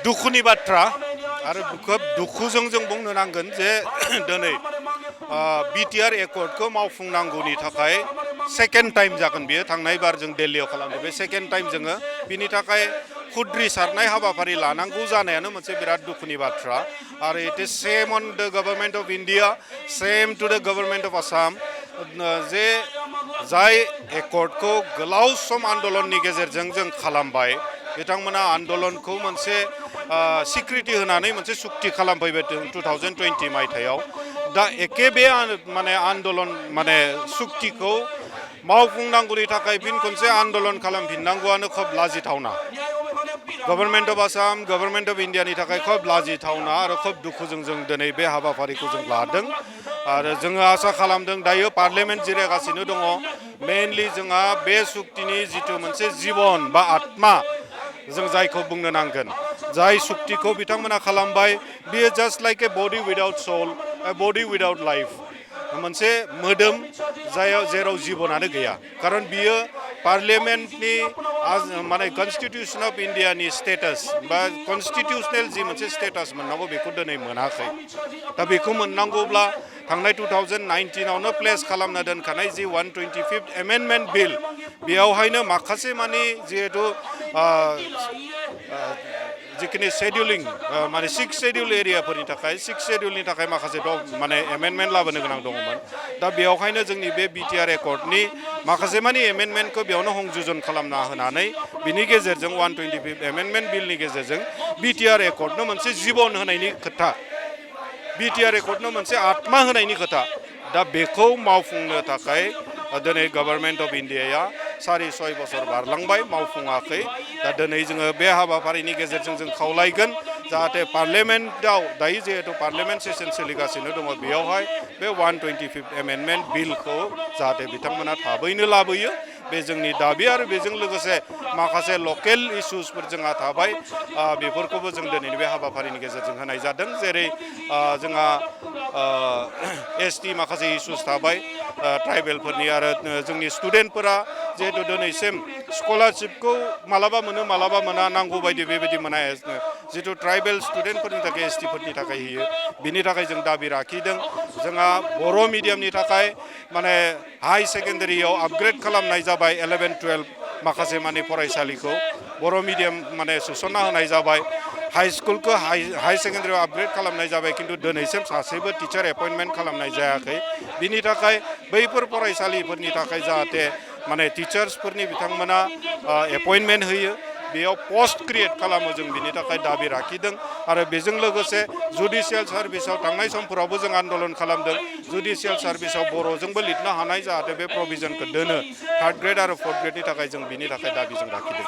दुखुनि बाथ्रा आरो खोब दुखुजों जों बुंनो नांगोन जे दिनै बिटिआर एकर्डखौ मावफुंनांगौनि थाखाय सेकेन्ड टाइम जागोन बेयो थांनाय बार जों दिल्लीयाव खालामदों बे सेकेन्ड टाइम जोङो बिनि थाखाय खुद्रि सारनाय हाबाफारि लानांगौ जानायानो मोनसे बिराद दुखुनि बाथ्रा आरो it is same on the government of India same to the government of Assam जे जाय एकर्डखौ गोलाव सम आन्दलननि गेजेरजों जों खालामबाय बिथांमोना आन्दलनखौ मोनसे सिक्रिटि होनानै मोनसे सुक्ति खालामफैबाय 2020 मायथाइयाव दा एखे बे माने आन्दलन माने सुक्तिखौ मावफुंनांगौनि थाखाय फिन खनसे आन्दलन खालामफिननांगौआनो खोब लाजिथावना government of Assam government of इन्डियानि थाखाय खोब लाजिथावना आरो खोब दुखुजों जों दिनै बे हाबाफारिखौ जों लादों आरो जोङो आसा खालामदों दायो पार्लियामेन्ट जिरायगासिनो दङ मेनलि जोंहा बे सुक्तिनि जिथु मोनसे जिबन बा आत्मा जों जायखौ बुंनो नांगोन जाय सुक्तिखौ बिथांमोना खालामबाय बियो just like a body without soul a body without life मोनसे मोदोम जेराव जिबनानो गैया खारन बियो पार्लियामेन्टनि माने कन्स्टिटिउसन अफ इन्डियानि स्टेटास बा कन्स्टिटिउसनेल जि मोनसे स्टेटास मोननांगौ बेखौ दिनै मोनाखै दा बेखौ मोननांगौब्ला थांनाय 2019आवनो प्लेस खालामना दोनखानाय जि 125th एमेन्डमेन्ट बिल बेयावहायनो माखासे मानि जिहेतु जिखिनि शेड्युलिं माने 6 शेड्युल एरियाफोरनि थाखाय 6 शेड्युलनि थाखाय माखासे माने एमेन्डमेन्ट लाबोनो गोनां दङमोन दा बेयावहायनो जोंनि बे बिटिआर एकर्डनि माखासे मानि एमेन्डमेन्टखौ बेयावनो संजुजन खालामना होनानै बिनि गेजेरजों 125th एमेन्डमेन्ट बिलनि गेजेरजों बिटिआर एकर्डनो मोनसे जिबन होनायनि खोथा बिटिआर एकर्डनो मोनसे आत्मा होनायनि खोथा दा बेखौ मावफुंनो थाखाय दिनै गभर्नमेन्ट अफ इन्डियाया 6.5 बोसोर बारलांबाय मावफुङाखै दा दिनै जोङो बे हाबाफारिनि गेजेरजों जों खावलायगोन जाहाथे पार्लियामेन्टआव दायो जिहेतु पार्लियामेन्ट सेसन सोलिगासिनो दङ बेयावहाय बे 125th एमेन्डमेन्ट बिलखौ जाहाथे बिथांमोना थाबैनो लाबोयो बे जोंनि दाबि आरो बेजों लोगोसे माखासे लकेल इस्युसफोर जोंहा थाबाय बेफोरखौबो जों दिनैनि बे हाबाफारिनि गेजेरजों होनाय जादों जेरै जोंहा एसटि माखासे इस्युस थाबाय ट्राइबेलफोरनि आरो जोंनि स्टुडेन्टफोरा जिहेतु दिनैसिम स्कलारशिपखौ मालाबा मोनो मालाबा मोना नांगौ बायदि बेबायदि मोना जितु ट्राइबेल स्टुडेन्टफोरनि थाखाय एसटिफोरनि थाखाय होयो बिनि थाखाय जों दाबि लाखिदों जोंहा बर' मिडियामनि थाखाय माने हाई सेकेन्डारियाव आपग्रेड खालामनाय जाबाय 11-12 माखासे माने फरायसालिखौ बर' मिडियाम माने सोसनना होनाय जाबाय हाई स्कुलखौ हाई सेकेन्डारियाव आपग्रेड खालामनाय जाबाय खिन्थु दिनैसिम सासेबो टिचार एपइन्टमेन्ट खालामनाय जायाखै बिनि थाखाय बैफोर फरायसालिफोरनि थाखाय जाहाथे माने टिचार्सफोरनि बिथांमोना एपइन्टमेन्ट होयो बेयाव पस्ट क्रिएट खालामो जों बिनि थाखाय दाबि लाखिदों आरो बेजों लोगोसे जुडिशियेल सार्भिसाव थांनाय समफोरावबो जों आन्दलन खालामदों जुडिशियेल सार्भिसाव बर'जोंबो लिरनो हानाय जाहाथे बे प्रभिजनखौ दोनो 3rd ग्रेड आरो 4th ग्रेडनि थाखाय जों बिनि थाखाय दाबि जों लाखिदों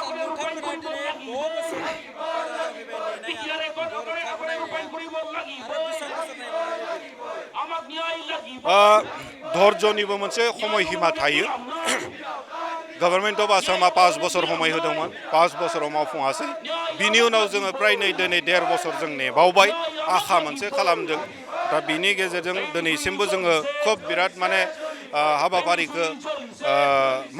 धर्जनिबो मोनसे समय हिमा थायो गभर्नमेन्ट अफ आसामा 5 बोसोर समय होदोंमोन 5 बोसोराव मावफुङासै बिनि उनाव जोङो प्राय नै दिनै 1.5 बोसोर जों नेबावबाय आखा मोनसे खालामदों दा बिनि गेजेरजों दिनैसिमबो जोङो खोब बिराद माने हाबाफारिखौ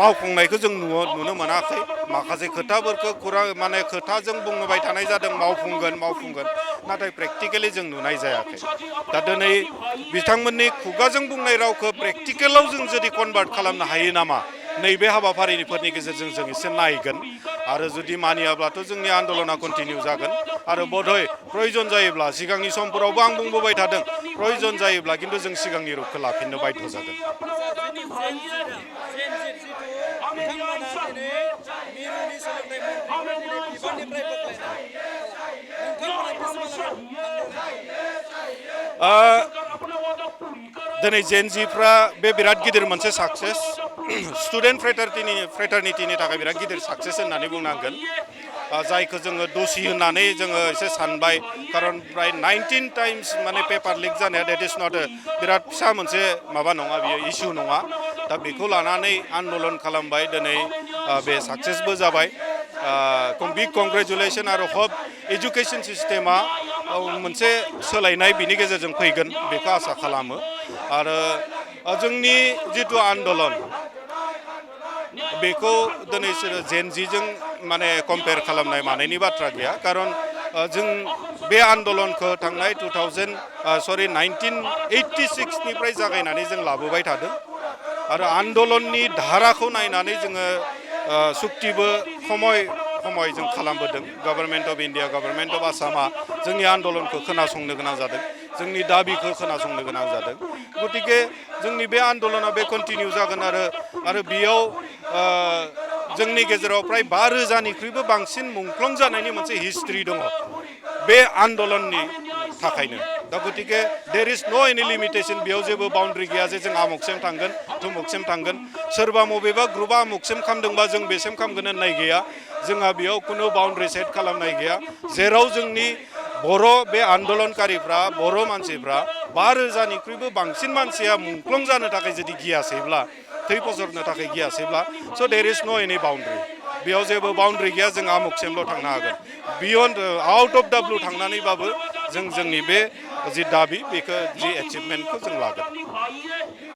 मावफुंनायखौ जों नुनो मोनाखै माखासे खोथाफोरखौ खौरां माने खोथाजों बुंबाय थानाय जादों मावफुंगोन नाथाय प्रेक्टिकेलि जों नुनाय जायाखै दा दिनै बिथांमोननि खुगाजों बुंनाय रावखौ प्रेक्टिकेलाव जों जुदि कनभार्ट खालामनो हायो नामा नैबे हाबाफारिफोरनि गेजेरजों जों एसे नायगोन आरो जुदि मानियाब्लाथ' जोंनि आन्दलना कन्टिनिउ जागोन आरो बधय प्रयोजन जायोब्ला सिगांनि समफोरावबो आं बुंबोबाय थादों प्रयोजन जायोब्ला खिन्थु जों सिगांनि रुपखौ लाफिननो बाध्य जागोन दिनै जेनजिफ्रा बे बिराद गिदिर मोनसे साक्सेस स्टुडेन्ट फ्रेटारनिटिनि थाखाय बिराद गिदिर साक्सेस होननानै बुंनांगोन जायखौ जोङो दसि होननानै जोङो एसे सानबाय खारन प्राय 19 टाइम्स माने पेपार लिक जानाया डेट इज नट बिराद फिसा मोनसे माबा नङा बियो इस्यु नङा दा बेखौ लानानै आन्दलन खालामबाय दिनै बे साक्सेसबो जाबाय बिग कंग्रेचुलेसन आरो हप एजुकेशन सिस्टेमा मोनसे सोलायनाय बिनि गेजेरजों फैगोन बेखौ आसा खालामो आरो जोंनि जितु आन्दलन बेखौ दिनै जेनजिजों माने कम्पेयार खालामनाय मानायनि बाथ्रा गैया खारन जों बे आन्दलनखौ थांनाय 1986 निफ्राय जागायनानै जों लाबोबाय थादों आरो आन्दलननि धाराखौ नायनानै जोङो सुक्तिबो खमय जों खालामबोदों government of India government of आसामा जोंनि आन्दलनखौ खोनासंनो गोनां जादों जोंनि दाबिखौ खोनासंनो गोनां जादों गतिके जोंनि बे आन्दलना बे कन्टिनिउ जागोन आरो बेयाव जोंनि गेजेराव प्राय 5,000निख्रुइबो बांसिन मुंख्लं जानायनि मोनसे हिस्ट्रि दङ बे आन्दलननि थाखायनो दा गतिके देर इज नो एनि लिमिटेशन बेयाव जेबो बाउन्ड्रि गैया जे जों आमुकसिम थांगोन थुमुकसिम थांगोन सोरबा मबेबा ग्रुपआ आमुकसिम खालामदोंबा जों बेसिम खालामगोन होननाय गैया जोंहा बेयाव खुनु बाउन्ड्रि सेट खालामनाय गैया जेराव जोंनि बर' बे आन्दलनकारिफ्रा बर' मानसिफ्रा 5,000निख्रुइबो बांसिन मानसिया मुंख्लं जानो थाखाय जुदि गियासैब्ला थै फसरनो थाखाय गियासैब्ला स' देर इज नो एनि बाउन्ड्रि बेयाव जेबो बाउन्ड्रि गैया जों आमुकसिमल' थांनो हागोन beyond out of the blue थांनानैबाबो जों जोंनि बे जि दाबि बेखौ जि एचिभमेन्टखौ जों लागोन